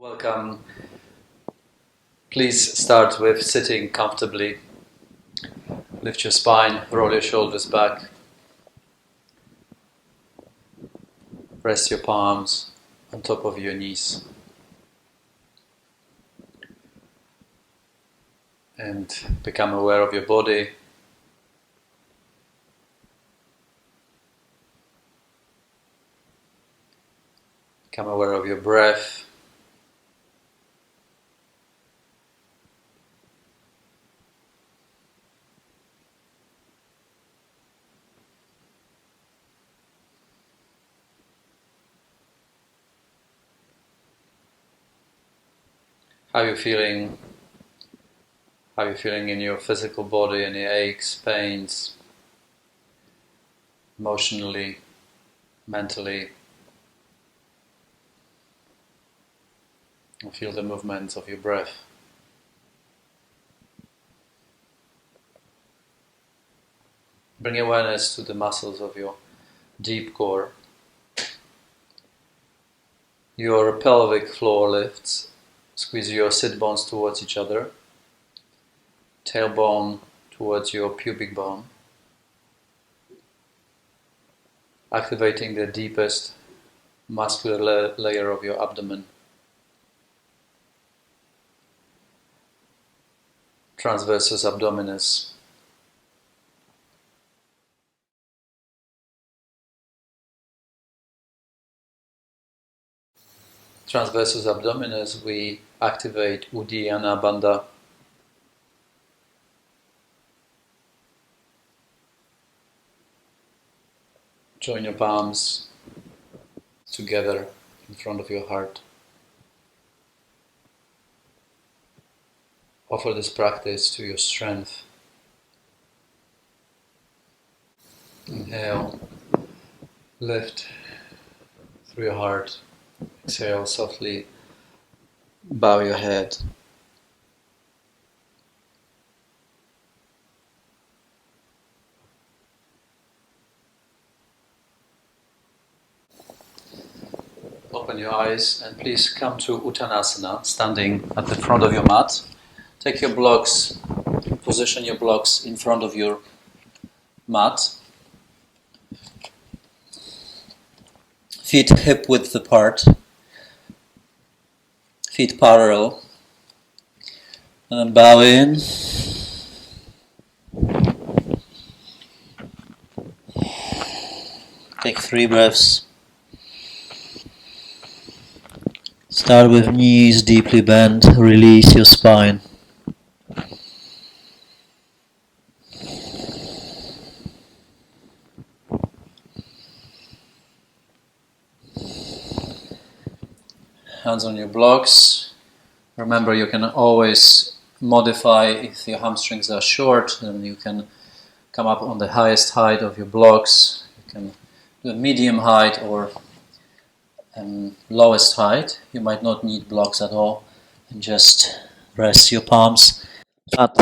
Welcome. Please start with sitting comfortably. Lift your spine, roll your shoulders back. Rest your palms on top of your knees. And become aware of your body. Become aware of your breath. How are you feeling? How are you feeling in your physical body? Any aches, pains, emotionally, mentally? And feel the movements of your breath. Bring awareness to the muscles of your deep core. Your pelvic floor lifts. Squeeze your sit bones towards each other. Tailbone towards your pubic bone. Activating the deepest muscular layer of your abdomen. Transversus abdominis. Transversus abdominis, we activate Uddiyana Bandha. Join your palms together in front of your heart. Offer this practice to your strength. Inhale, lift through your heart. Exhale, softly bow your head. Open your eyes and please come to Uttanasana, standing at the front of your mat. Take your blocks, position your blocks in front of your mat. Feet hip width apart, feet parallel, and then bow in. Take 3 breaths. Start with knees deeply bent, release your spine. Hands on your blocks. Remember, you can always modify. If your hamstrings are short, then you can come up on the highest height of your blocks. You can do a medium height or lowest height. You might not need blocks at all, and just rest your palms flat.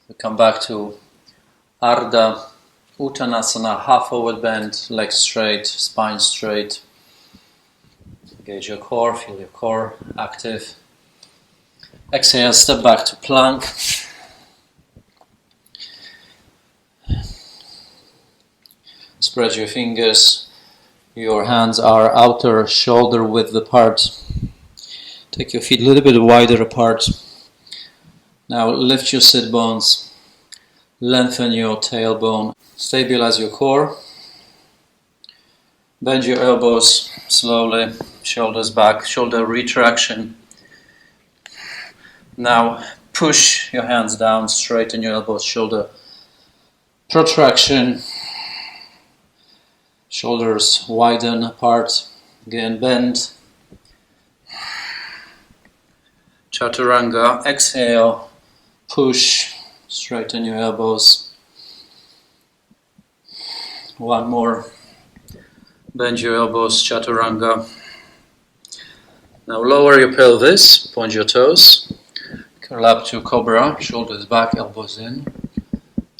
We come back to Ardha Uttanasana, half forward bend, legs straight, spine straight. Engage your core, feel your core active. Exhale, step back to plank. Spread your fingers. Your hands are outer shoulder width apart. Take your feet a little bit wider apart. Now lift your sit bones. Lengthen your tailbone. Stabilize your core. Bend your elbows slowly. Shoulders back. Shoulder retraction. Now push your hands down. Straighten your elbows. Shoulder protraction. Shoulders widen apart. Again, bend. Chaturanga. Exhale. Push. Straighten your elbows. One more. Bend your elbows. Chaturanga. Now lower your pelvis. Point your toes. Curl up to cobra. Shoulders back. Elbows in.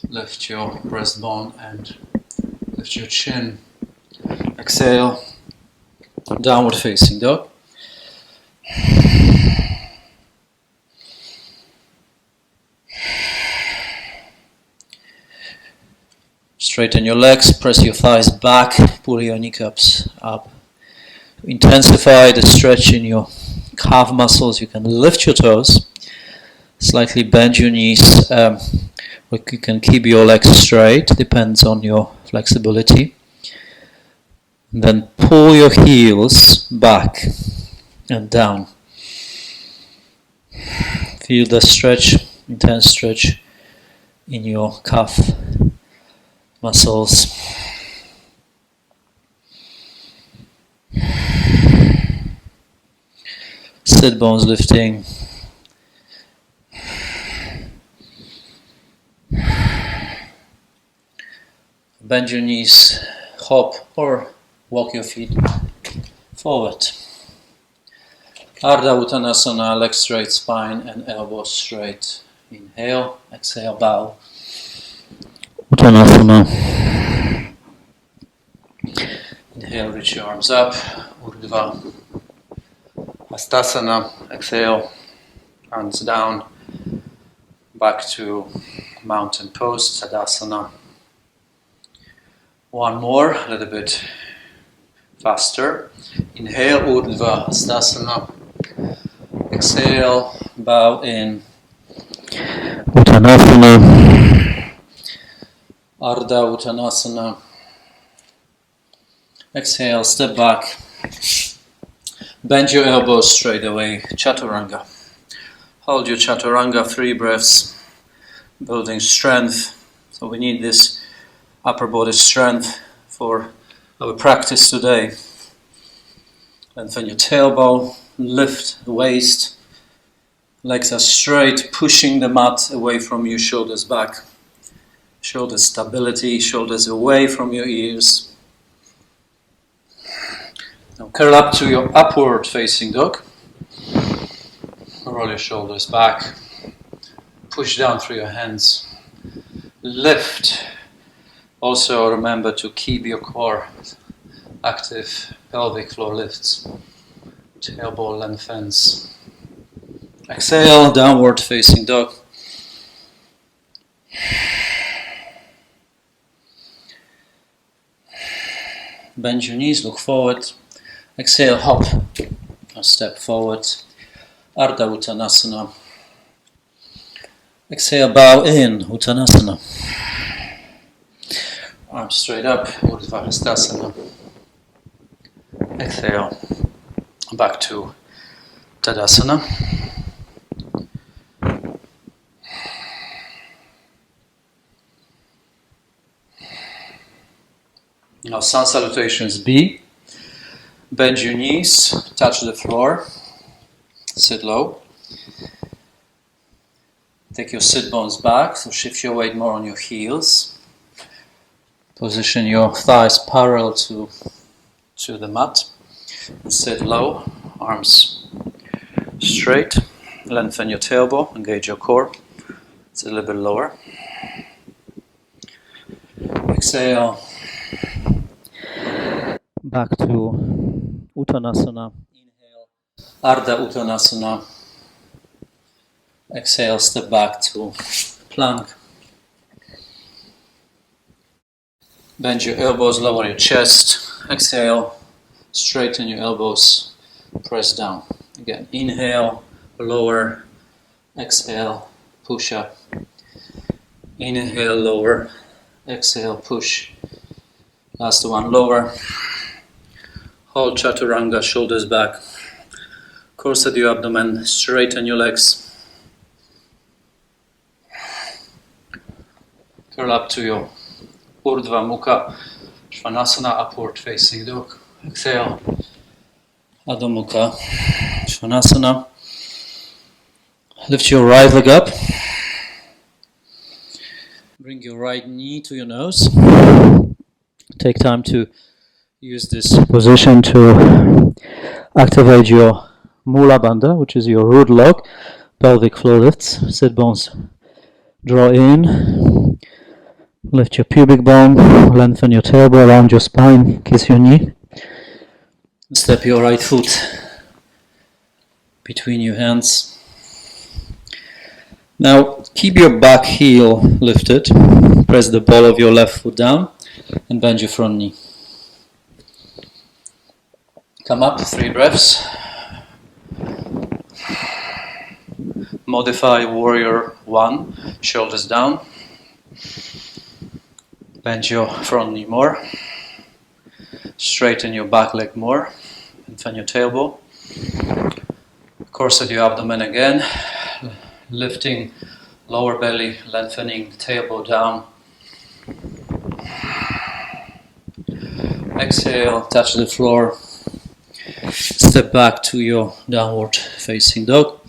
Lift your breastbone and lift your chin. Exhale, Downward facing dog. Straighten your legs, press your thighs back, pull your kneecaps up. To intensify the stretch in your calf muscles, you can lift your toes, slightly bend your knees, or you can keep your legs straight, depends on your flexibility. And then pull your heels back and down. Feel the stretch, intense stretch in your calf muscles. Sit bones lifting. Bend your knees, hop or walk your feet forward. Ardha Uttanasana, legs straight, spine and elbows straight. Inhale, exhale, bow. Uttanasana. Inhale, reach your arms up. Urdhva Hastasana. Exhale, hands down. Back to mountain pose, Tadasana. One more, a little bit faster. Inhale, Urdhva Hastasana. Exhale, bow in. Uttanasana. Ardha Uttanasana. Exhale, step back. Bend your elbows straight away. Chaturanga. Hold your Chaturanga, 3 breaths. Building strength. So we need this upper body strength for our practice today. Lengthen your tailbone. Lift the waist. Legs are straight, pushing the mat away from you, shoulders back. Shoulder stability, shoulders away from your ears. Now curl up to your upward facing dog. Roll your shoulders back. Push down through your hands. Lift. Also remember to keep your core active. Pelvic floor lifts. Tailbone lengthens. Exhale, downward facing dog. Bend your knees, look forward. Exhale, hop. A step forward. Ardha Uttanasana. Exhale, bow in. Uttanasana. Arms straight up. Urdhva Hastasana. Exhale. Back to Tadasana. Now sun salutations B. Bend your knees, touch the floor, sit low. Take your sit bones back, so shift your weight more on your heels. Position your thighs parallel to the mat. And sit low, arms straight. Lengthen your tailbone, engage your core. It's a little bit lower. Exhale. Back to Uttanasana. Inhale. Ardha Uttanasana. Exhale, step back to plank. Bend your elbows, lower your chest. Exhale, straighten your elbows, press down. Again, inhale, lower. Exhale, push up. Inhale, lower. Exhale, push. Last one, lower. Hold Chaturanga, shoulders back. Corset your abdomen, straighten your legs. Curl up to your Urdhva Mukha Svanasana, upward facing dog. Exhale, Adho Mukha Svanasana. Lift your right leg up. Bring your right knee to your nose. Take time to use this position to activate your Mula Bandha, which is your root log, pelvic floor lifts. Sit bones draw in. Lift your pubic bone, lengthen your tailbone around your spine, kiss your knee. Step your right foot between your hands. Now keep your back heel lifted. Press the ball of your left foot down and bend your front knee. Come up, 3 breaths. Modify warrior 1, shoulders down. Bend your front knee more. Straighten your back leg more. Lengthen your tailbone. Corset your abdomen again. Lifting lower belly, lengthening tailbone down. Exhale, touch the floor. Step back to your downward facing dog.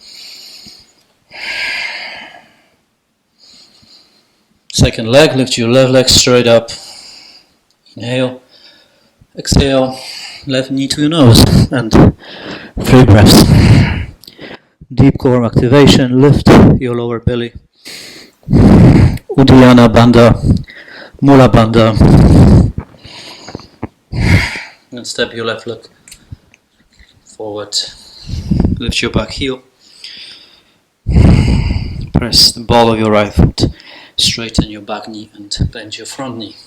Second leg, lift your left leg straight up. Inhale. Exhale, left knee to your nose. And 3 breaths. Deep core activation, lift your lower belly. Uddiyana Bandha, Mula Bandha. And step your left leg forward. Lift your back heel. Press the ball of your right foot. Straighten your back knee and bend your front knee.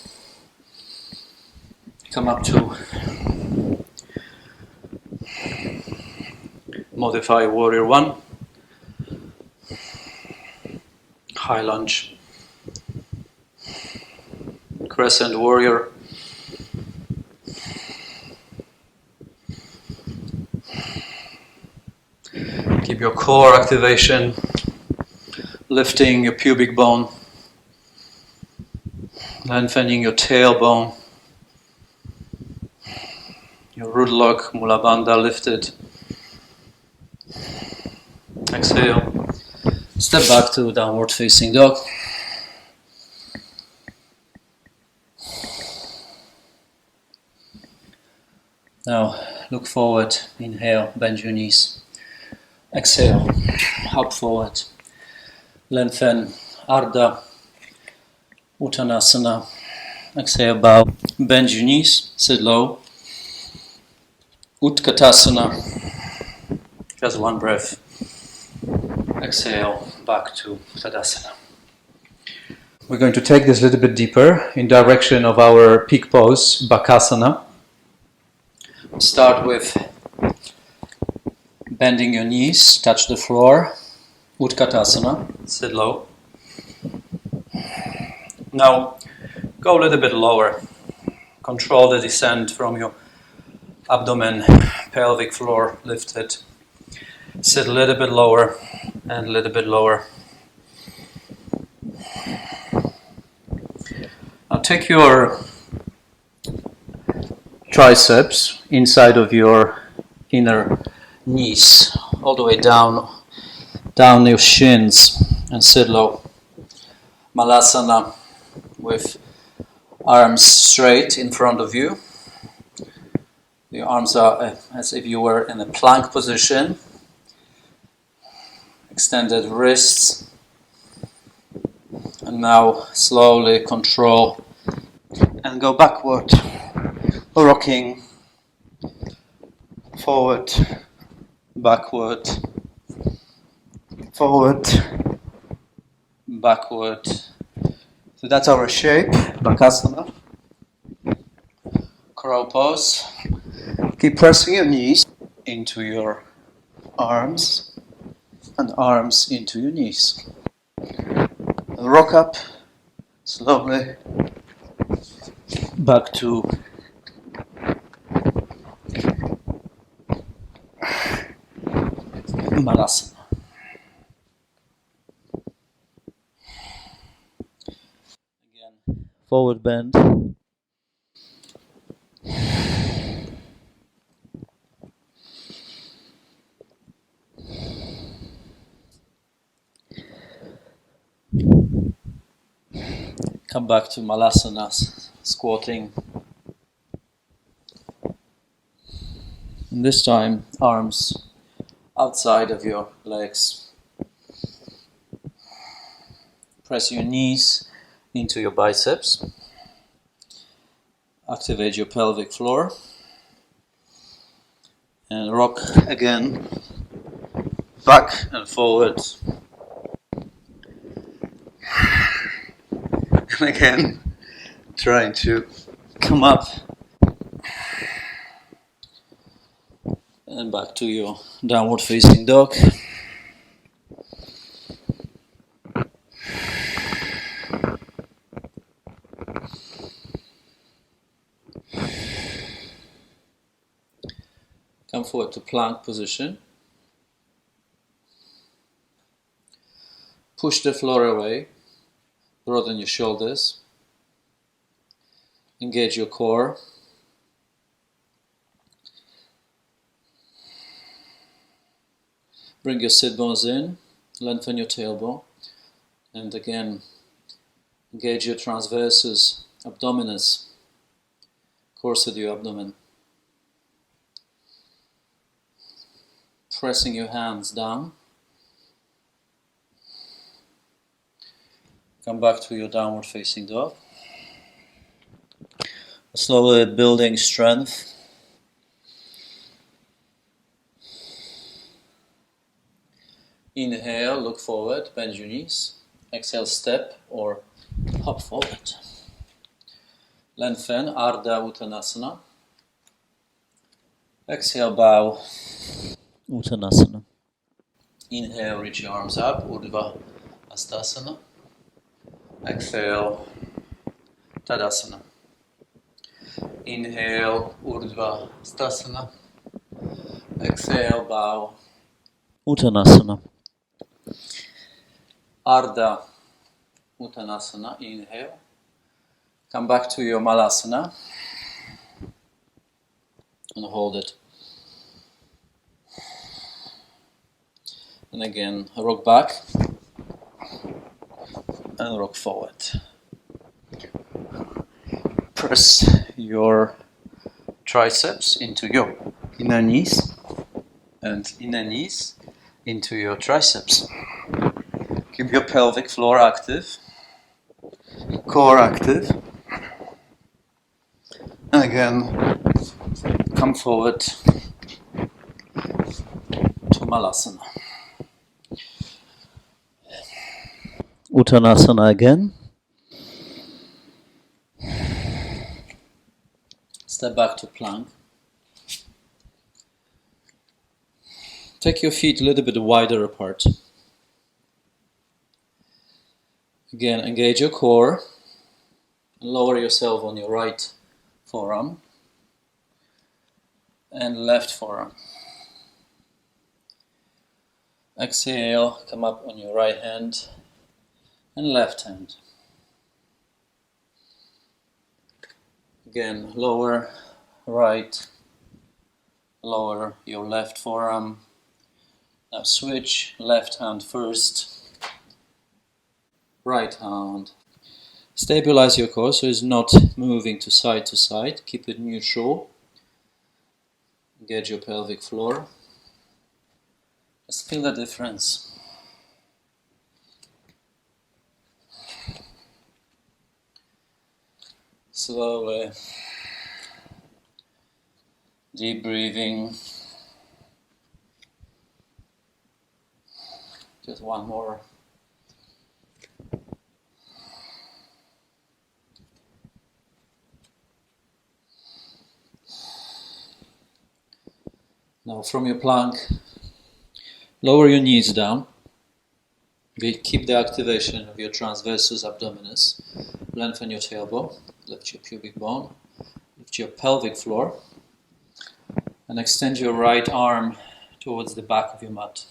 Come up to modify warrior 1. High lunge. Crescent warrior. Keep your core activation, lifting your pubic bone, lengthening your tailbone, your root lock, Mula Bandha lifted. Exhale. Step back to downward facing dog. Now look forward, inhale, bend your knees. Exhale, hop forward. Lengthen Ardha, Uttanasana. Exhale, bow. Bend your knees, sit low. Utkatasana. Just 1 breath. Exhale, back to Tadasana. We're going to take this a little bit deeper in direction of our peak pose, Bakasana. Start with bending your knees, touch the floor, Utkatasana, sit low. Now go a little bit lower. Control the descent from your abdomen, pelvic floor lifted. Sit a little bit lower and a little bit lower. Now take your triceps inside of your inner knees, all the way down your shins, and sit low. Malasana with arms straight in front of you. The arms are as if you were in a plank position. Extended wrists. And now slowly control and go backward, rocking forward, backward, forward, backward. So that's our shape, Bakasana. Crow pose. Keep pressing your knees into your arms and arms into your knees. Rock up slowly back to Malasana. Again, forward bend. Come back to Malasana, squatting. And this time, arms outside of your legs. Press your knees into your biceps. Activate your pelvic floor. And rock again, back and forward. And again, trying to come up and back to your downward facing dog. Come forward to plank position. Push the floor away. Broaden your shoulders. Engage your core. Bring your sit bones in. Lengthen your tailbone. And again, engage your transversus abdominis. Corset your abdomen. Pressing your hands down. Come back to your downward facing dog. Slowly building strength. Inhale, look forward, bend your knees. Exhale, step or hop forward. Lengthen, Ardha Uttanasana. Exhale, bow, Uttanasana. Inhale, reach your arms up, Urdhva Hastasana. Exhale, Tadasana. Inhale, Urdhva Hastasana. Exhale, bow, Uttanasana. Ardha Uttanasana, inhale. Come back to your Malasana and hold it. And again, rock back and rock forward. Press your triceps into your inner knees and inner knees into your triceps. Keep your pelvic floor active, core active. And again, come forward to Malasana. Uttanasana again. Step back to plank. Take your feet a little bit wider apart. Again, engage your core. And lower yourself on your right forearm and left forearm. Exhale, come up on your right hand and left hand. Again, lower right, lower your left forearm. Now switch, left hand first, right hand. Stabilize your core so it's not moving to side. Keep it neutral. Engage your pelvic floor. Just feel the difference. Slowly. Deep breathing. Just one more. Now from your plank, lower your knees down. Keep the activation of your transversus abdominis. Lengthen your tailbone, lift your pubic bone, lift your pelvic floor, and extend your right arm towards the back of your mat.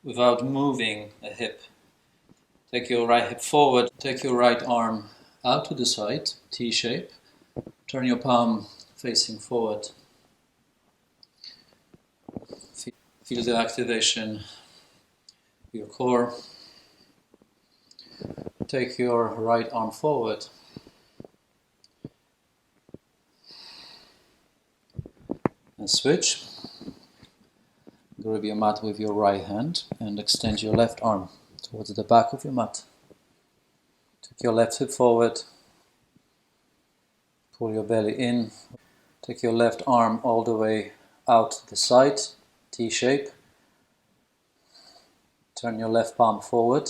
Without moving a hip, take your right hip forward, take your right arm out to the side, T shape, turn your palm facing forward. Feel the activation of your core. Take your right arm forward. And switch. Grab your mat with your right hand and extend your left arm towards the back of your mat. Take your left hip forward. Pull your belly in. Take your left arm all the way out the side, T shape. Turn your left palm forward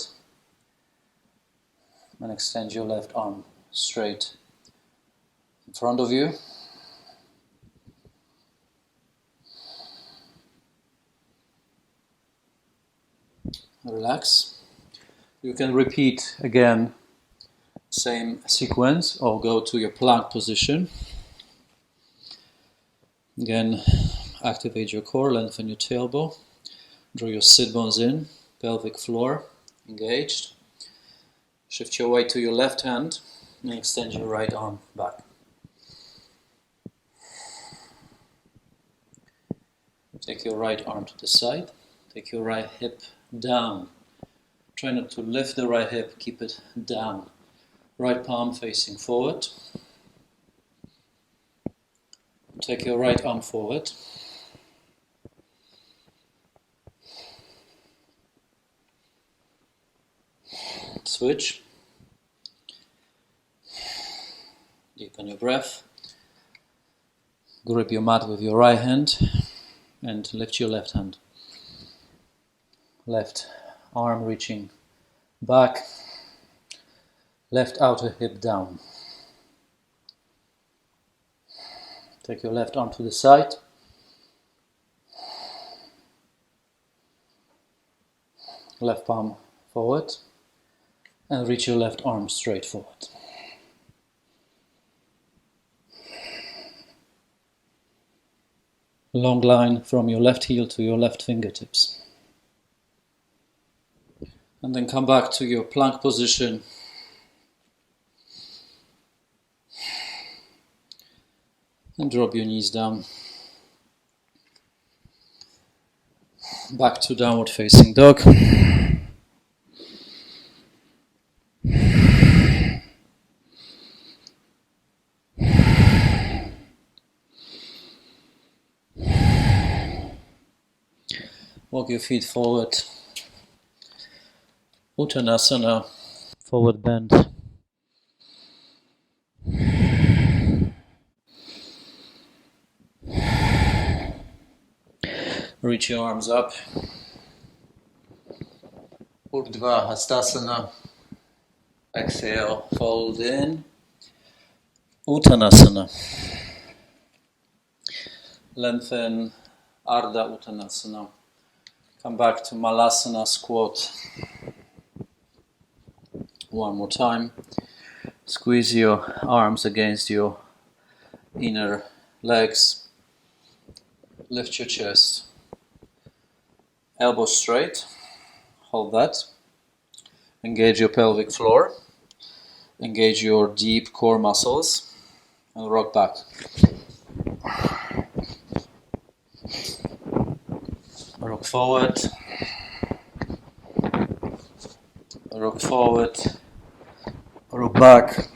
and extend your left arm straight in front of you. Relax. You can repeat again same sequence or go to your plank position. Again, activate your core, lengthen your tailbone, draw your sit bones in, pelvic floor engaged. Shift your weight to your left hand and extend your right arm back. Take your right arm to the side, take your right hip down. Try not to lift the right hip, keep it down. Right palm facing forward. Take your right arm forward. Switch. Deepen your breath. Grip your mat with your right hand and lift your left hand. Left arm reaching back. Left outer hip down. Take your left arm to the side. Left palm forward. And reach your left arm straight forward. Long line from your left heel to your left fingertips. And then come back to your plank position. And drop your knees down. Back to downward facing dog. Walk your feet forward. Uttanasana. Forward bend. Reach your arms up. Urdhva Hastasana. Exhale, fold in. Uttanasana. Lengthen Ardha Uttanasana. Come back to Malasana squat. One more time. Squeeze your arms against your inner legs. Lift your chest. Elbows straight. Hold that. Engage your pelvic floor. Engage your deep core muscles. And rock back. Rock forward. Rock forward. Rock back.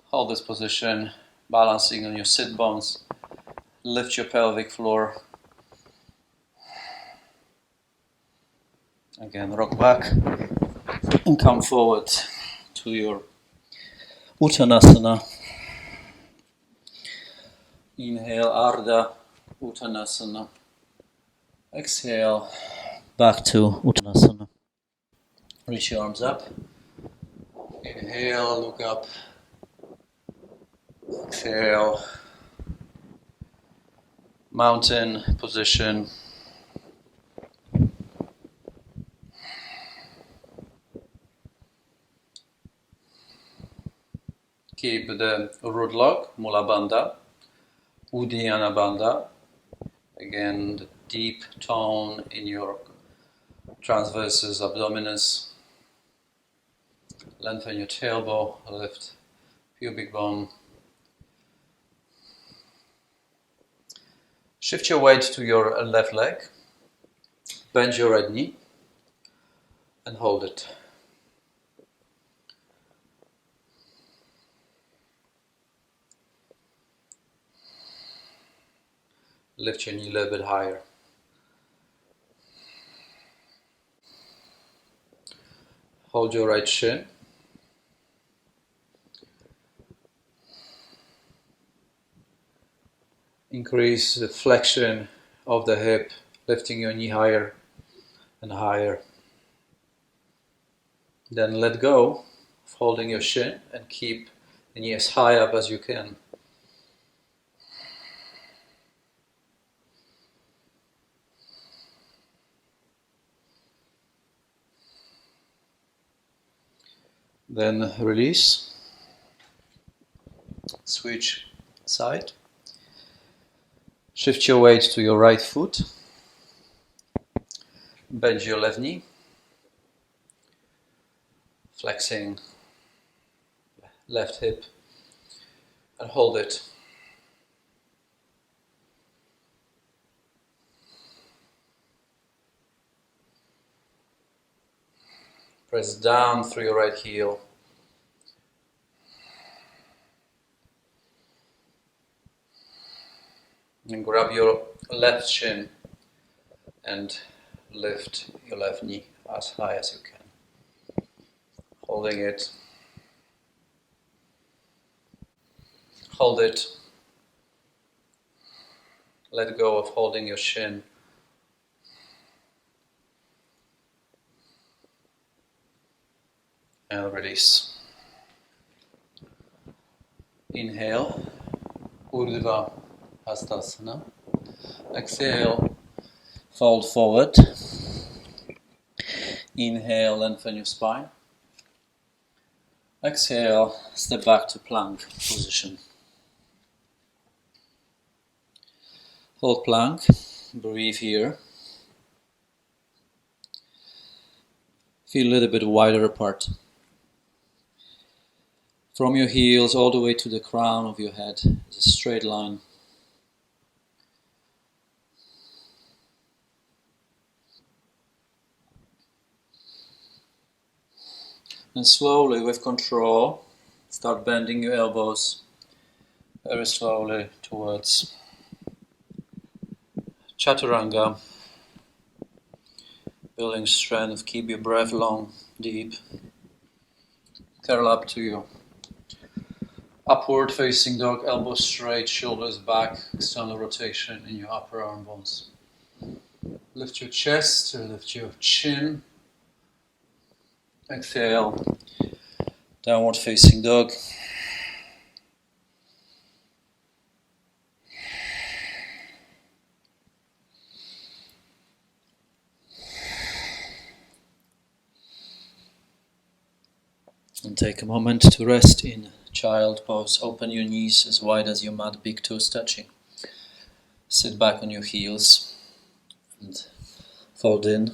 Hold this position, balancing on your sit bones. Lift your pelvic floor. Again, rock back. And come forward to your Uttanasana. Inhale, Ardha Uttanasana. Exhale, back to Uttanasana. Reach your arms up. Inhale, look up. Exhale. Mountain position. Keep the root lock, Mula Bandha, Uddiyana Bandha. Again, the deep tone in your transversus abdominis. Lengthen your tailbone, lift pubic bone. Shift your weight to your left leg. Bend your right knee and hold it. Lift your knee a little bit higher. Hold your right shin. Increase the flexion of the hip, lifting your knee higher and higher. Then let go of holding your shin and keep the knee as high up as you can. Then release. Switch side. Shift your weight to your right foot. Bend your left knee. Flexing left hip. And hold it. Press down through your right heel. And grab your left shin and lift your left knee as high as you can. Holding it. Hold it. Let go of holding your shin. And release. Inhale, Urdhva Hastasana. Exhale, fold forward. Inhale, lengthen your spine. Exhale, step back to plank position. Hold plank, breathe here. Feel a little bit wider apart. From your heels all the way to the crown of your head is a straight line. And slowly, with control, start bending your elbows very slowly towards Chaturanga. Building strength, keep your breath long, deep. Curl up to your upward facing dog, elbows straight, shoulders back, external rotation in your upper arm bones. Lift your chest, lift your chin. Exhale, downward facing dog. And take a moment to rest in child pose. Open your knees as wide as your mat, big toes touching. Sit back on your heels and fold in.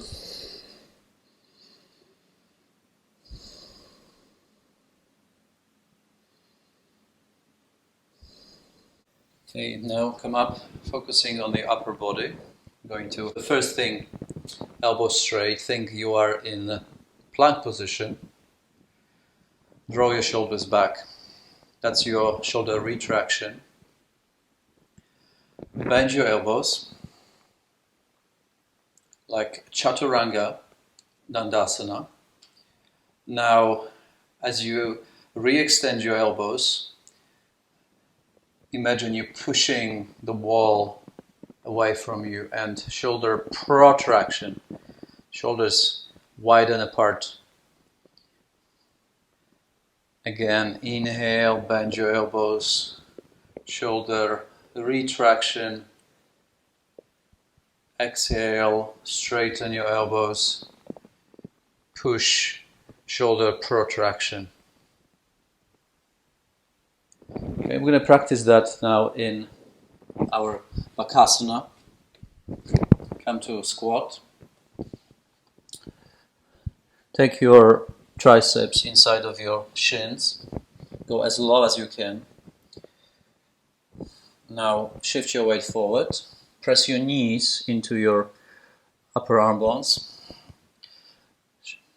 Okay, now come up, focusing on the upper body. Going to the first thing, elbows straight. Think you are in plank position. Draw your shoulders back. That's your shoulder retraction. Bend your elbows like Chaturanga Dandasana. Now, as you re-extend your elbows, imagine you pushing the wall away from you and shoulder protraction. Shoulders widen apart. Again, inhale, bend your elbows, shoulder retraction. Exhale, straighten your elbows, push, shoulder protraction. Okay, we're going to practice that now in our Pakasana. Come to a squat. Take your triceps inside of your shins. Go as low as you can. Now shift your weight forward. Press your knees into your upper arm bones.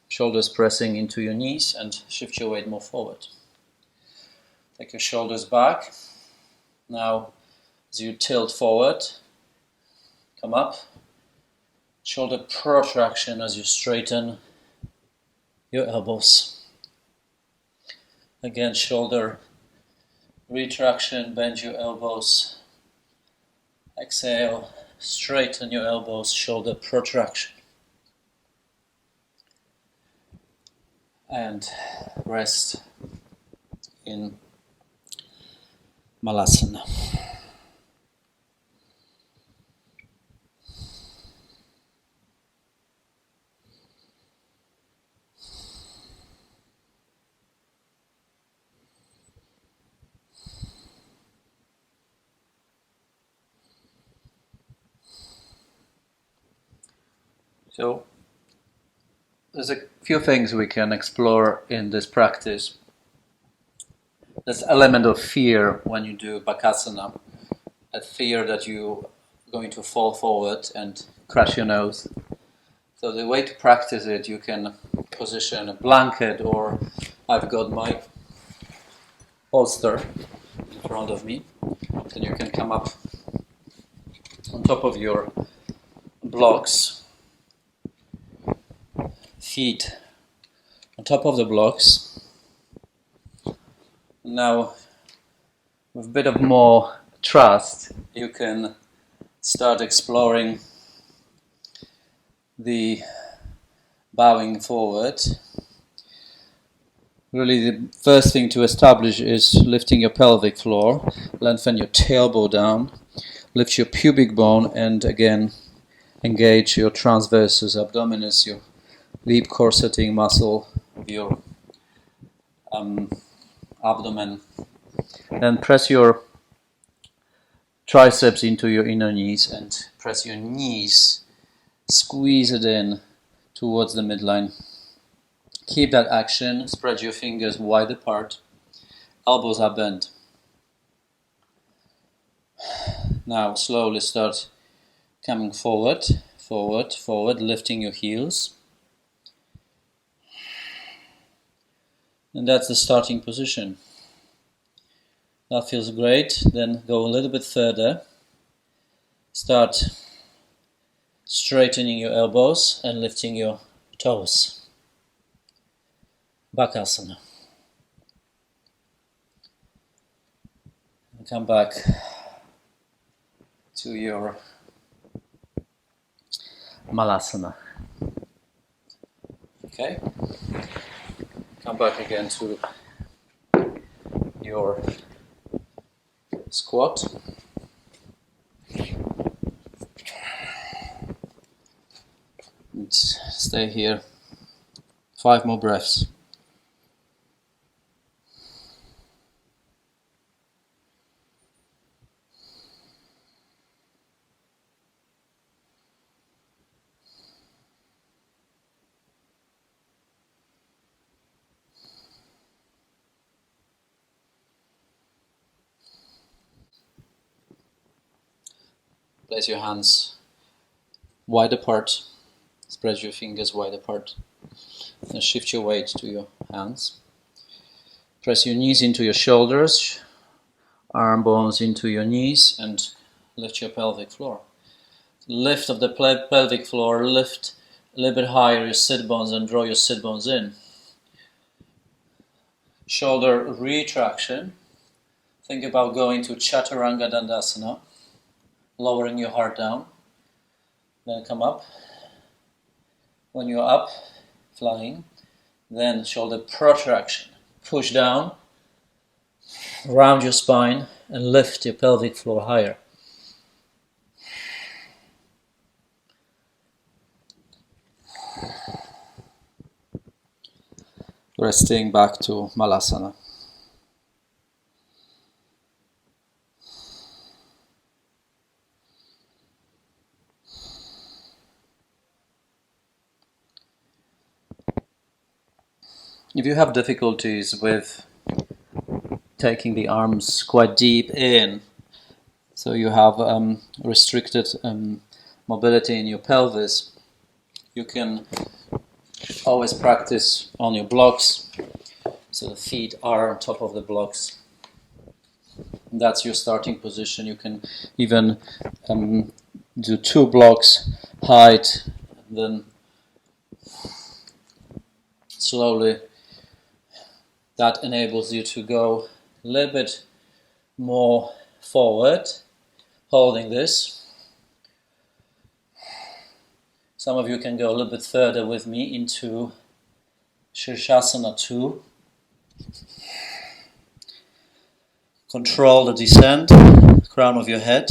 Shoulders pressing into your knees and shift your weight more forward. Take your shoulders back. Now as you tilt forward, come up. Shoulder protraction as you straighten your elbows. Again, shoulder retraction, bend your elbows. Exhale, straighten your elbows, shoulder protraction. And rest in Malasana. So, there's a few things we can explore in this practice. There's element of fear when you do Bakasana, a fear that you're going to fall forward and crash your nose. So the way to practice it, you can position a blanket, or I've got my bolster in front of me. Then you can come up on top of your blocks, feet on top of the blocks. Now, with a bit of more trust, you can start exploring the bowing forward. Really, the first thing to establish is lifting your pelvic floor, lengthen your tailbone down, lift your pubic bone, and again engage your transversus abdominis, your deep corseting muscle of your abdomen. Then press your triceps into your inner knees and press your knees, squeeze it in towards the midline. Keep that action, spread your fingers wide apart, elbows are bent. Now slowly start coming forward, forward, forward, lifting your heels. And that's the starting position. That feels great. Then go a little bit further. Start straightening your elbows and lifting your toes. Bakasana. And come back to your Malasana. Okay? Come back again to your squat. And stay here. 5 more breaths. Place your hands wide apart. Spread your fingers wide apart. And shift your weight to your hands. Press your knees into your shoulders, arm bones into your knees, and lift your pelvic floor. Lift of the pelvic floor, lift a little bit higher your sit bones and draw your sit bones in. Shoulder retraction. Think about going to Chaturanga Dandasana, lowering your heart down. Then come up. When you're up, flying, then shoulder protraction. Push down, round your spine, and lift your pelvic floor higher. Resting back to Malasana. If you have difficulties with taking the arms quite deep in, so you have restricted mobility in your pelvis, you can always practice on your blocks, so the feet are on top of the blocks. And that's your starting position. You can even do 2 blocks height, then slowly that enables you to go a little bit more forward, holding this. Some of you can go a little bit further with me into Sirsasana II. Control the descent, crown of your head.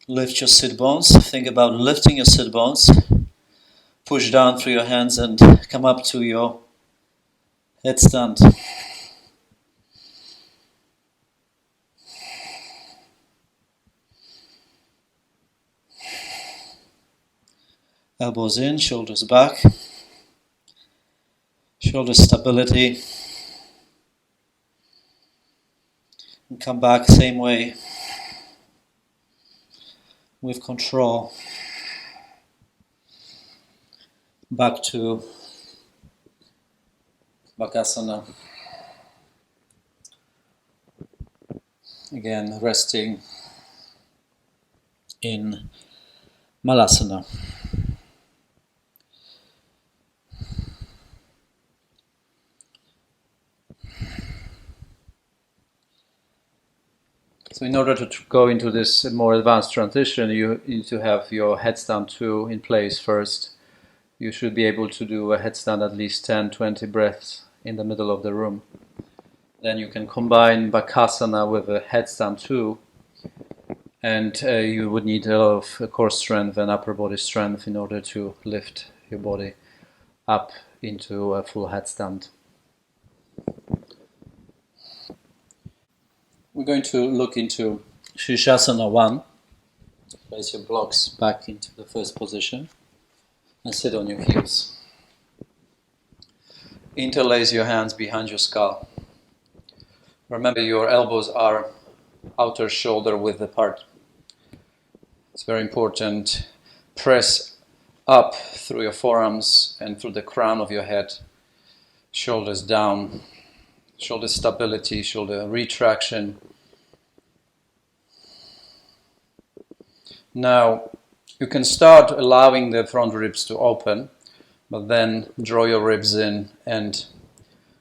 Lift your sit bones. Think about lifting your sit bones. Push down through your hands and come up to your headstand. Elbows in, shoulders back. Shoulder stability. And come back same way with control. Back to Pakasana. Again, resting in Malasana. So in order to go into this more advanced transition, you need to have your headstand 2 in place first. You should be able to do a headstand at least 10-20 breaths in the middle of the room. Then you can combine Bakasana with a headstand 2, and you would need a lot of core strength and upper body strength in order to lift your body up into a full headstand. We're going to look into Sirsasana I. Place your blocks back into the first position and sit on your heels. Interlace your hands behind your skull. Remember, your elbows are outer shoulder width apart. It's very important. Press up through your forearms and through the crown of your head. Shoulders down. Shoulder stability, shoulder retraction. Now, you can start allowing the front ribs to open, but then draw your ribs in and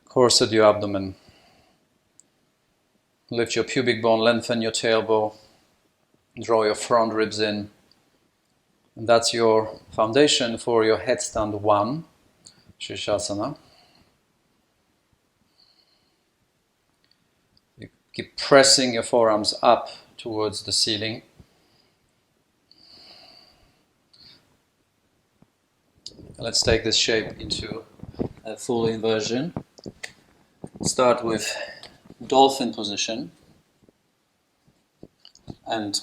corset your abdomen. Lift your pubic bone, lengthen your tailbone, draw your front ribs in. And that's your foundation for your headstand 1, Sirsasana. You keep pressing your forearms up towards the ceiling. Let's take this shape into a full inversion. Start with dolphin position and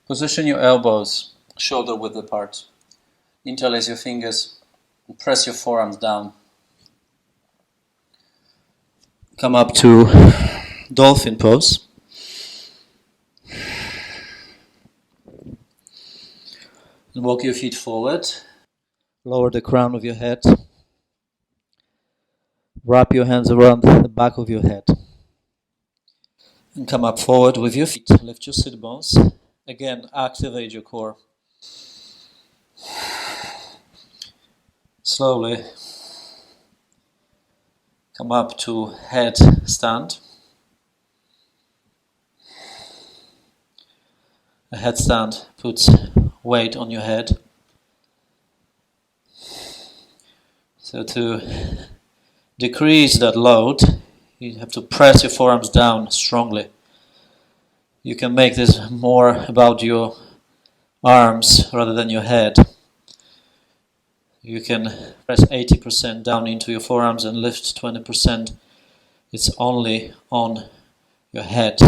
position your elbows shoulder width apart. Interlace your fingers and press your forearms down. Come up to dolphin pose. And walk your feet forward. Lower the crown of your head. Wrap your hands around the back of your head. And come up forward with your feet. Lift your sit bones. Again, activate your core. Slowly come up to headstand. A headstand puts weight on your head. So to decrease that load, you have to press your forearms down strongly. You can make this more about your arms rather than your head. You can press 80% down into your forearms and lift 20%. It's only on your head.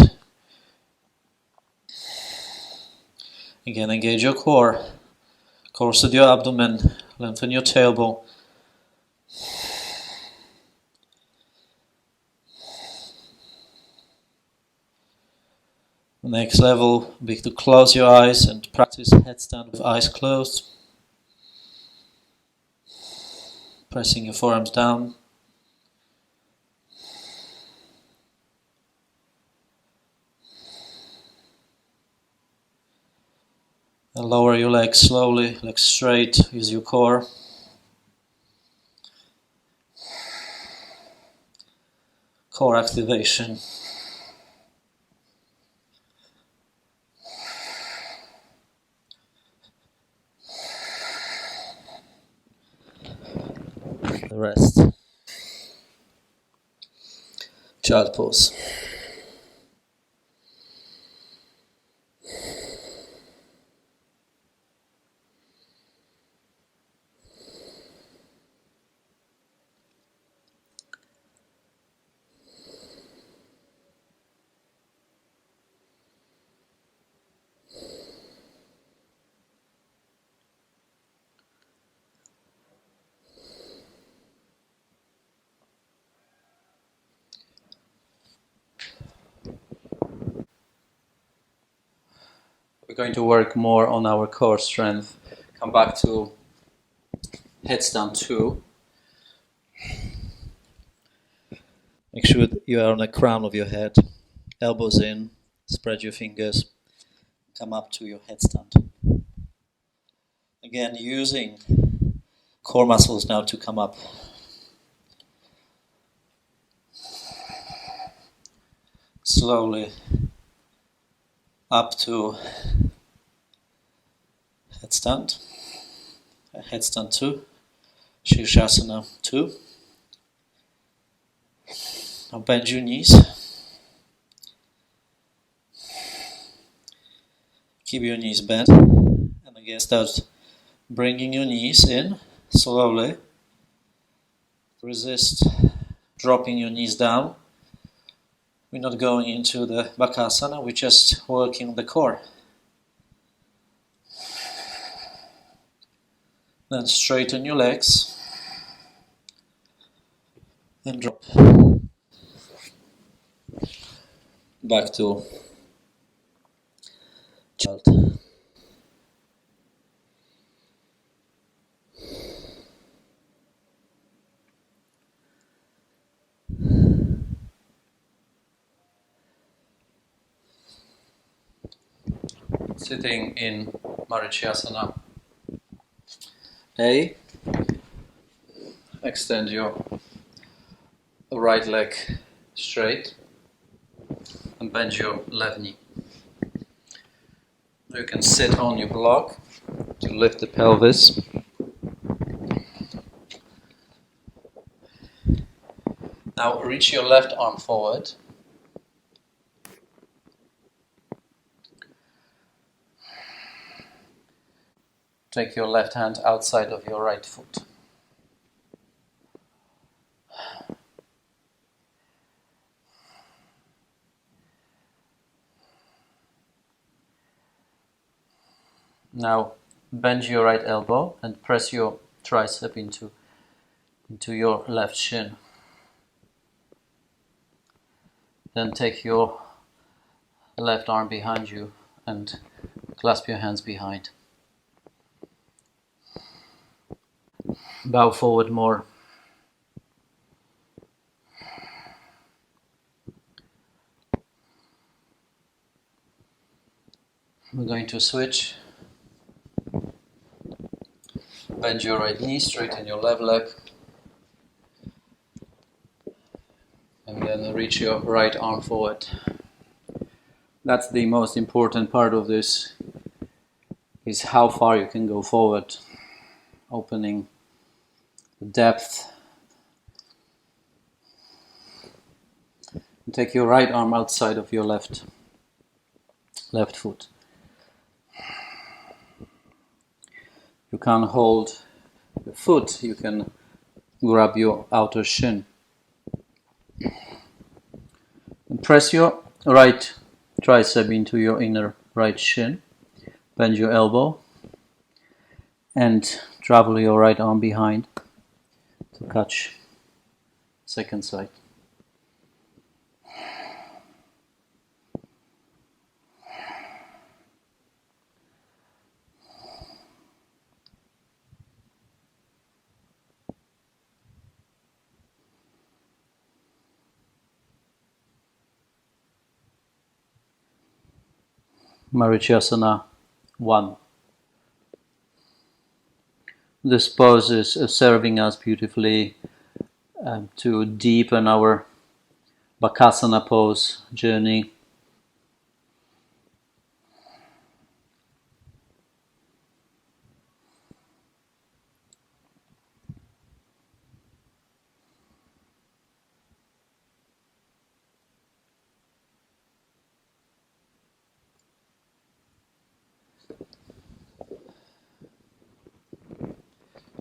Again, engage your core. Corset your abdomen. Lengthen your tailbone. The next level will be to close your eyes and practice headstand with eyes closed. Pressing your forearms down. And lower your legs slowly, legs straight, use your core. Core activation. Child pose. We're going to work more on our core strength. Come back to Headstand II. Make sure that you are on the crown of your head. Elbows in, spread your fingers, come up to your headstand. Again, using core muscles now to come up. Slowly up to headstand. Headstand 2. Sirsasana I II. Now bend your knees. Keep your knees bent. And again start bringing your knees in slowly. Resist dropping your knees down. We're not going into the Pakasana, we're just working the core. Then straighten your legs and drop. Back to child. Sitting in Retraction I. Extend your right leg straight and bend your left knee. You can sit on your block to lift the pelvis. Now reach your left arm forward. Take your left hand outside of your right foot. Now bend your right elbow and press your tricep into your left shin. Then take your left arm behind you and clasp your hands behind. Bow forward more. We're going to switch. Bend your right knee, straighten your left leg. And then reach your right arm forward. That's the most important part of this, is how far you can go forward. Opening the depth. And take your right arm outside of your left foot. You can't hold the foot, you can grab your outer shin. And press your right tricep into your inner right shin. Bend your elbow and travel your right arm behind to catch second side. Retraction I. This pose is serving us beautifully to deepen our Pakasana pose journey.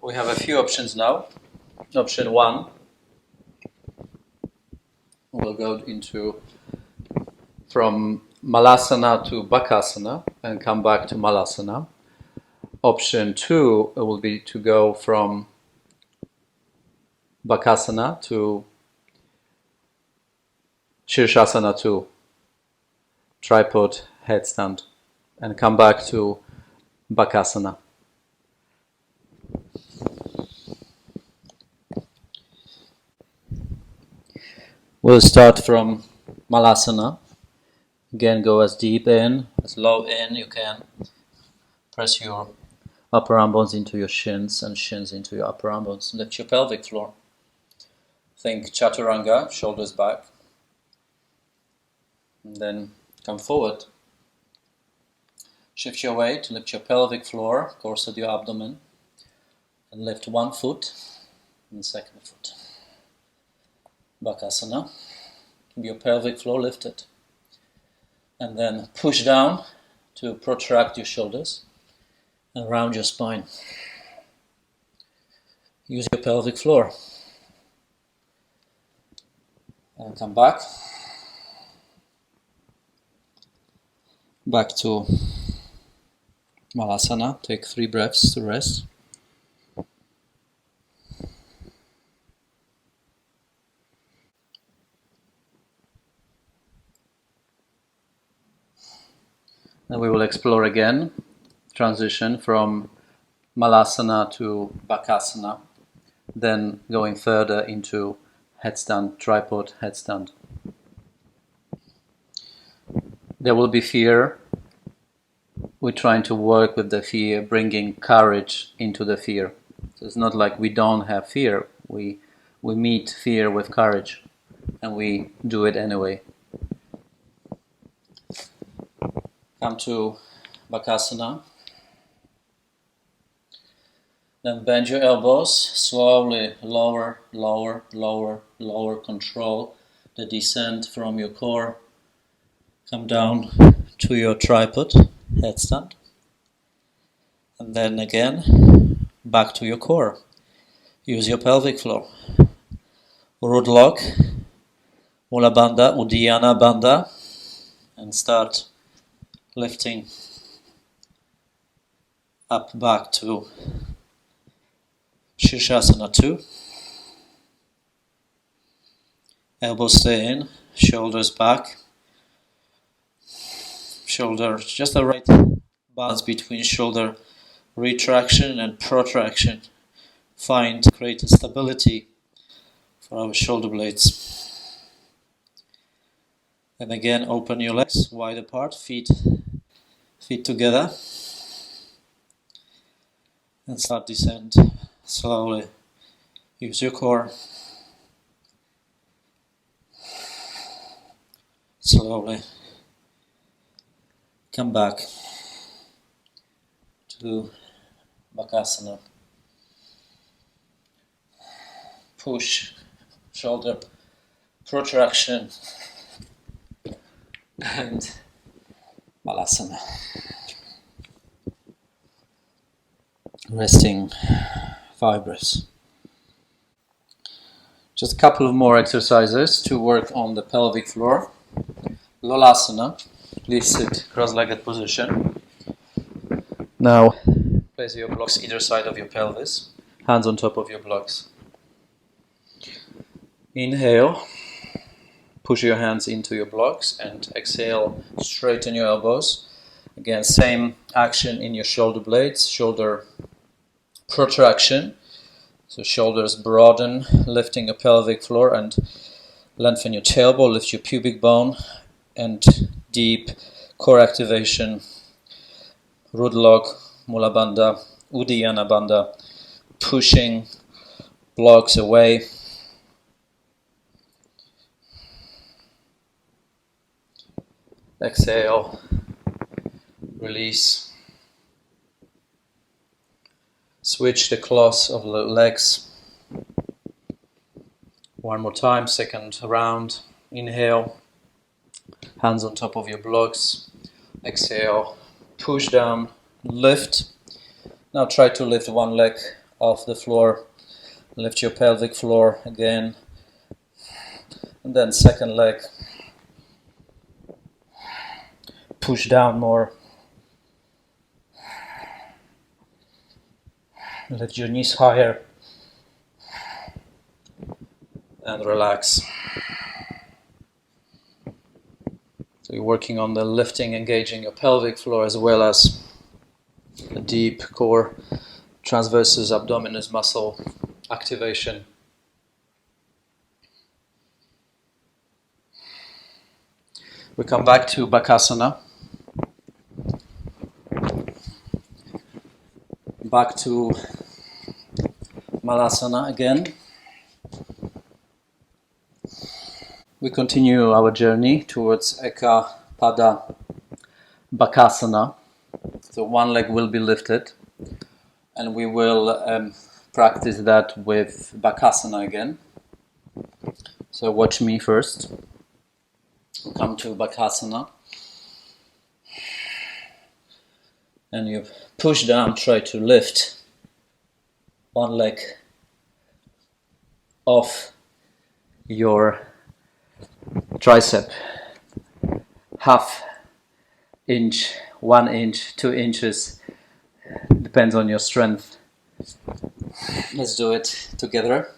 We have a few options now. Option 1, we'll go into from Malasana to Bakasana and come back to Malasana. Option 2 will be to go from Bakasana to Sirsasana II, tripod headstand, and come back to Bakasana. We'll start from Malasana. Again, go as deep in, as low in you can. Press your upper arm bones into your shins and shins into your upper arm bones. Lift your pelvic floor. Think Chaturanga, shoulders back. And then come forward. Shift your weight, lift your pelvic floor, corset your abdomen. And lift one foot and the second foot. Bakasana. Keep your pelvic floor lifted. And then push down to protract your shoulders and round your spine. Use your pelvic floor. And come back. Back to Malasana. Take 3 breaths to rest. And we will explore again, transition from Malasana to Bakasana, then going further into headstand, tripod headstand. There will be fear. We're trying to work with the fear, bringing courage into the fear. So it's not like we don't have fear. We meet fear with courage, and we do it anyway. Come to Bakasana. Then bend your elbows, slowly lower, lower, lower, lower. Control the descent from your core. Come down to your tripod, headstand. And then again, back to your core. Use your pelvic floor. Root lock, Mula Bandha, Uddiyana Bandha. And start lifting up back to Sirsasana II. Elbows stay in, shoulders back. Shoulder, just the right balance between shoulder retraction and protraction. Create a stability for our shoulder blades. And again, open your legs wide apart, feet together. And start descent slowly. Use your core. Slowly. Come back to Bakasana. Push, shoulder protraction, and Malasana. Resting 5 breaths. Just a couple of more exercises to work on the pelvic floor. Lolasana. Please sit cross-legged position. Now place your blocks either side of your pelvis. Hands on top of your blocks. Inhale. Push your hands into your blocks and exhale, straighten your elbows. Again, same action in your shoulder blades, shoulder protraction. So shoulders broaden, lifting your pelvic floor and lengthen your tailbone, lift your pubic bone and deep core activation. Root lock, Mula Bandha, Uddiyana Bandha, pushing blocks away. Exhale, release. Switch the claws of the legs. One more time, second round. Inhale, hands on top of your blocks. Exhale, push down, lift. Now try to lift one leg off the floor. Lift your pelvic floor again. And then second leg. Push down more. Lift your knees higher. And relax. So you're working on the lifting, engaging your pelvic floor as well as a deep core transversus abdominis muscle activation. We come back to Bakasana. Back to Malasana again. We continue our journey towards Eka Pada Bakasana. So one leg will be lifted, and we will practice that with Bakasana again. So watch me first. We'll come to Bakasana. And you push down, try to lift one leg off your tricep, half inch, 1 inch, 2 inches, depends on your strength. Let's do it together.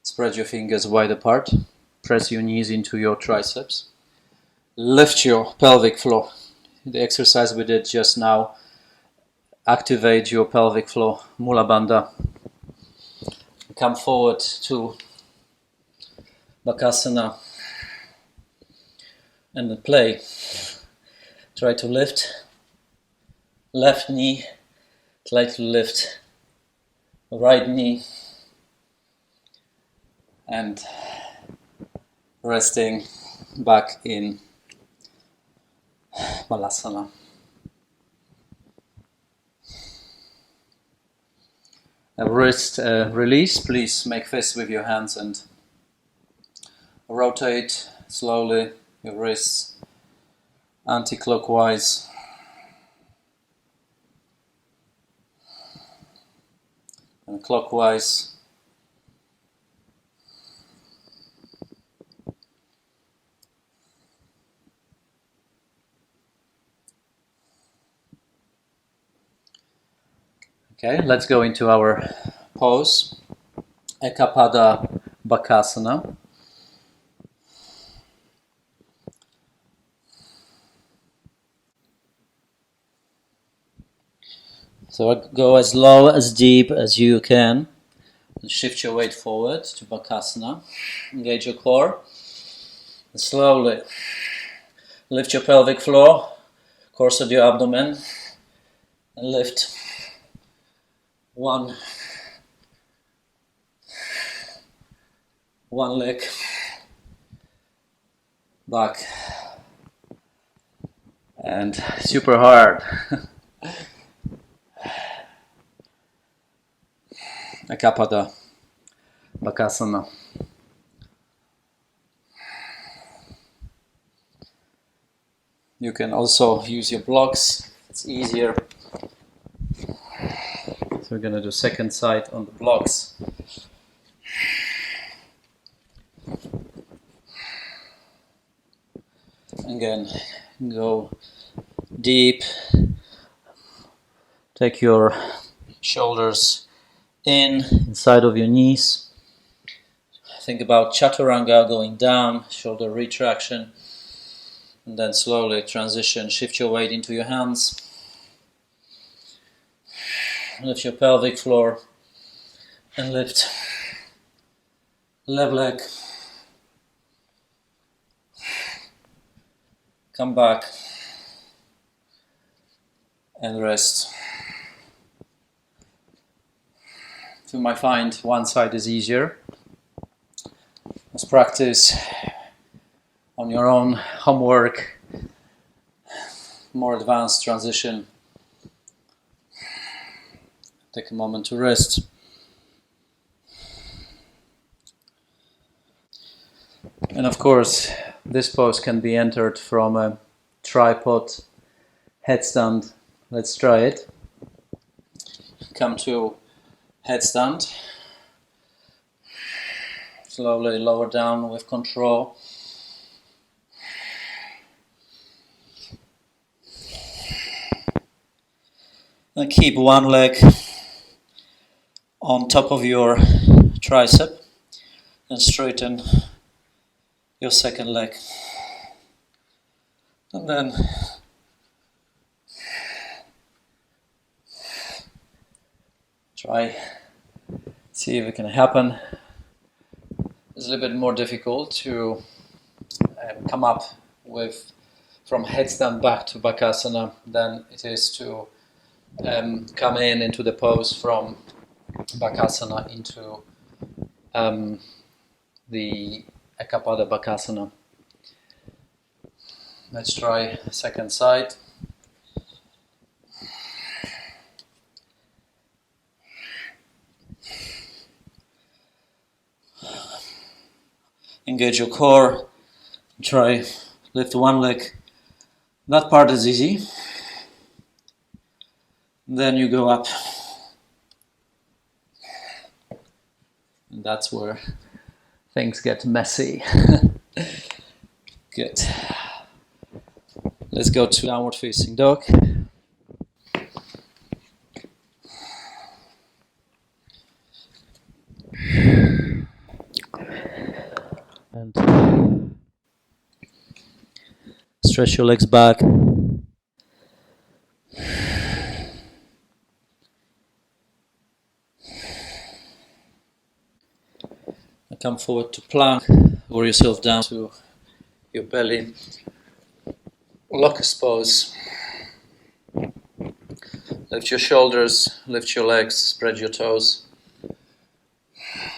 Spread your fingers wide apart, press your knees into your triceps, lift your pelvic floor. The exercise we did just now, activate your pelvic floor, Mula Bandha. Come forward to Bakasana and then play. Try to lift left knee, try to lift right knee, and resting back in Malasana. A wrist release, please make fists with your hands and rotate slowly your wrists anti-clockwise. And clockwise. Okay, let's go into our pose, Eka Pada Bakasana. So go as low, as deep as you can. And shift your weight forward to Bakasana. Engage your core. And slowly lift your pelvic floor, course of your abdomen, and lift one leg back, and super hard. Eka Pada Bakasana. You can also use your blocks, it's easier. So we're going to do second side on the blocks. Again, go deep. Take your shoulders inside of your knees. Think about Chaturanga going down, shoulder retraction. And then slowly transition, shift your weight into your hands. Lift your pelvic floor and lift left leg. Come back and rest. You might find one side is easier. Let's practice on your own homework, more advanced transition. Take a moment to rest. And of course, this pose can be entered from a tripod headstand. Let's try it. come to headstand. Slowly lower down with control. And keep one leg on top of your tricep and straighten your second leg. And then try, see if it can happen. It's a little bit more difficult to come up with from headstand back to Pakasana than it is to come into the pose from Pakasana into the Eka Pada Bakasana. Let's try second side. Engage your core. Try lift one leg. That part is easy. Then you go up. And that's where things get messy. Good. Let's go to downward facing dog. And stretch your legs back. Come forward to plank. Lower yourself down to your belly. Locust pose. Lift your shoulders, lift your legs, spread your toes.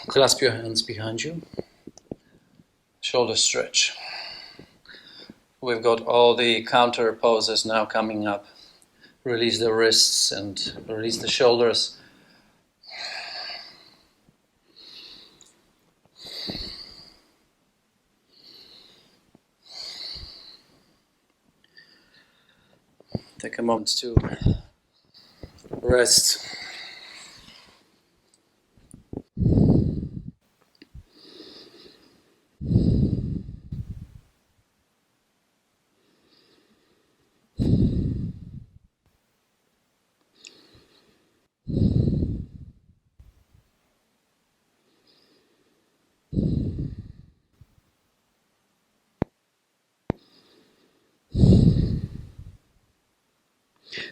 Clasp your hands behind you. Shoulder stretch. We've got all the counter poses now coming up. Release the wrists and release the shoulders. Take a moment to rest.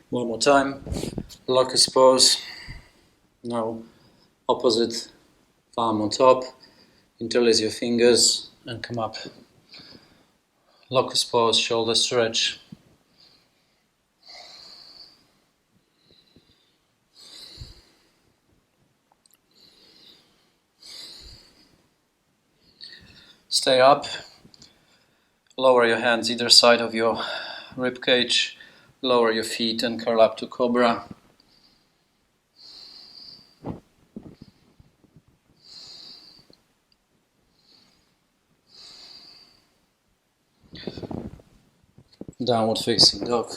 One more time. Locust pose. Now opposite palm on top. Interlace your fingers and come up. Locust pose, shoulder stretch. Stay up. Lower your hands either side of your rib cage. Lower your feet and curl up to cobra. Downward facing dog.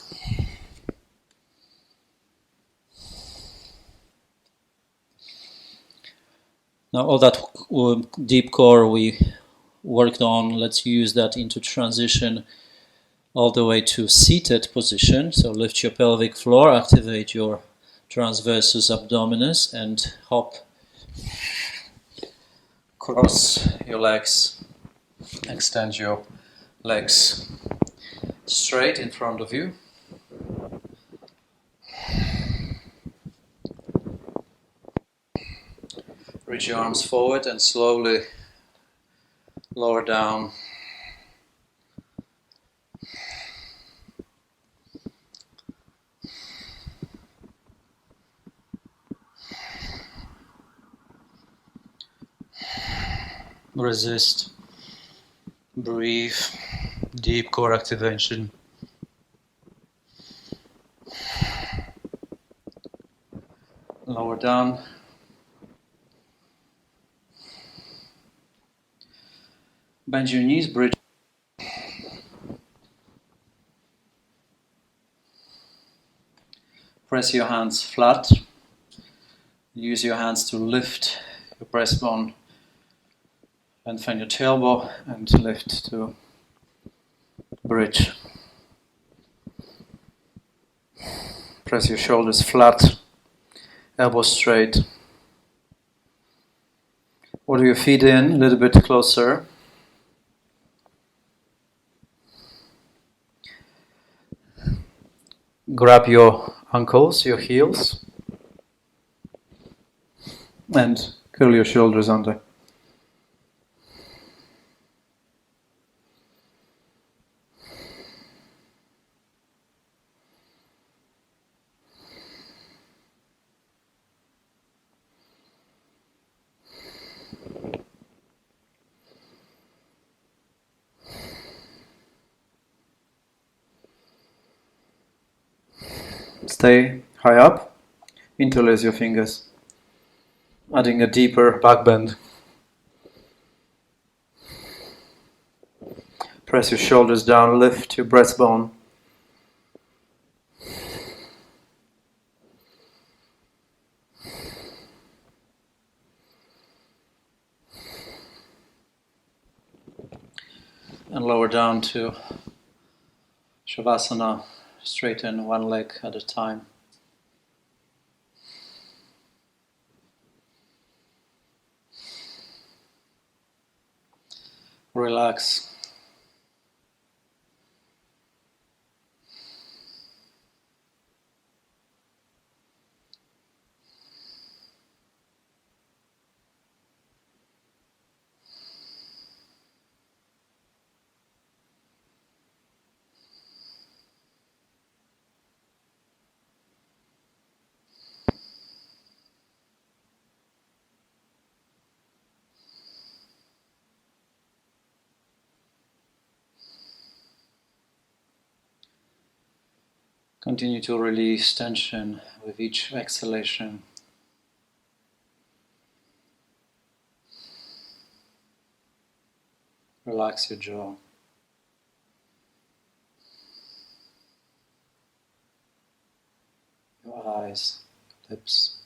Now all that deep core we worked on, let's use that into transition all the way to seated position. So lift your pelvic floor, activate your transversus abdominis and hop. Cross your legs, extend your legs straight in front of you. Reach your arms forward and slowly lower down. Resist. Breathe. Deep core activation. Lower down. Bend your knees, bridge. Press your hands flat. Use your hands to lift your breastbone, lengthen your tailbone and lift to bridge. Press your shoulders flat, elbows straight. Order your feet in a little bit closer. Grab your ankles, your heels, and curl your shoulders under. Stay high up, interlace your fingers, adding a deeper back bend. Press your shoulders down, lift your breastbone. And lower down to Shavasana, straighten one leg at a time. Relax. Continue to release tension with each exhalation. Relax your jaw. Your eyes, lips.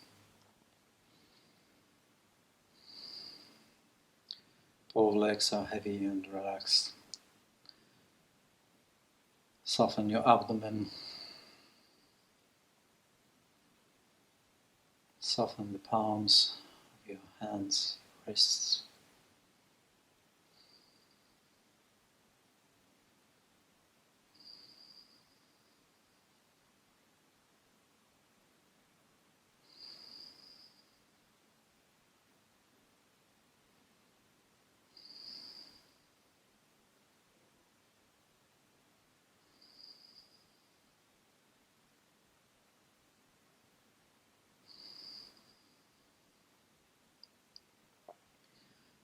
Both legs are heavy and relaxed. Soften your abdomen. Soften the palms of your hands, wrists.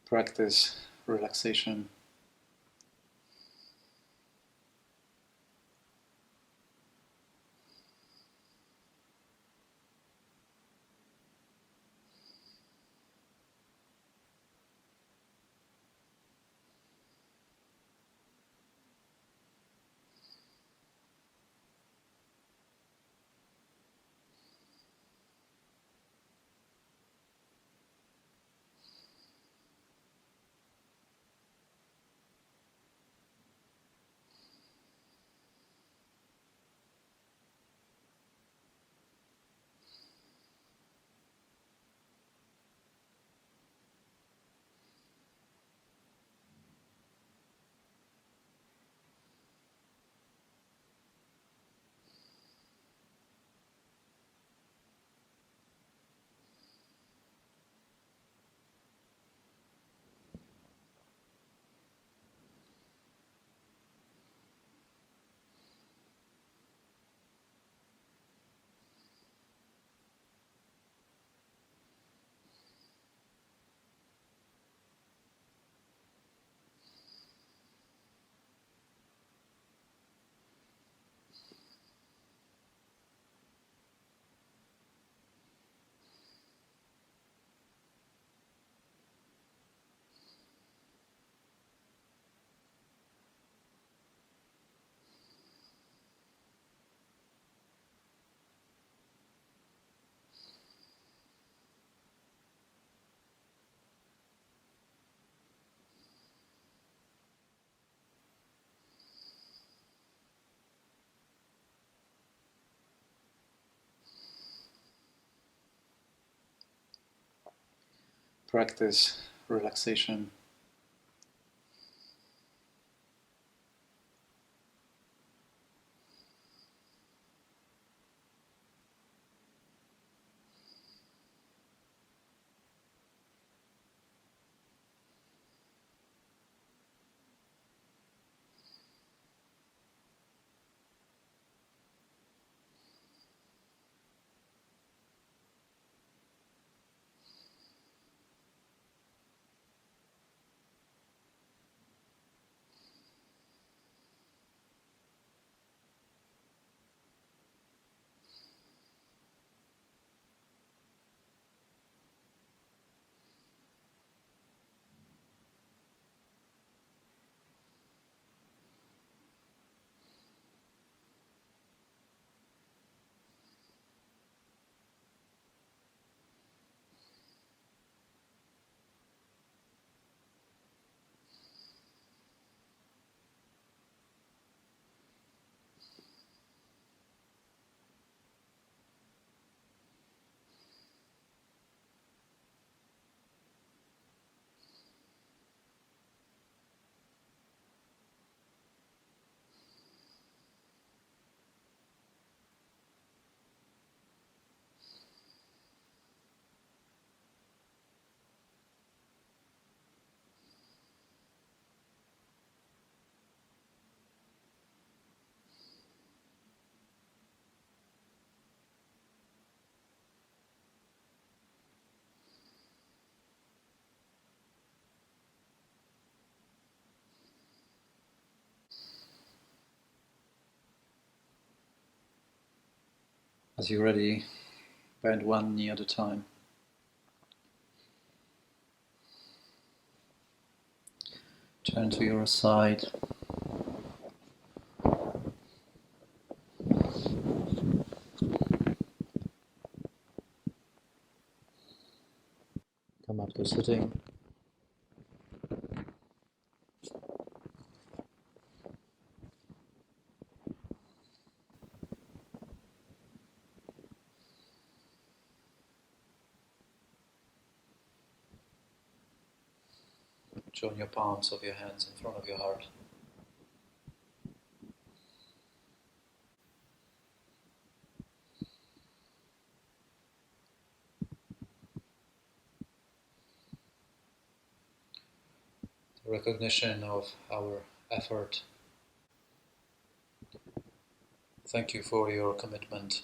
Practice relaxation. practice relaxation. As you're ready, bend one knee at a time. Turn to your side. Come up to sitting. Join your palms of your hands in front of your heart. The recognition of our effort. Thank you for your commitment.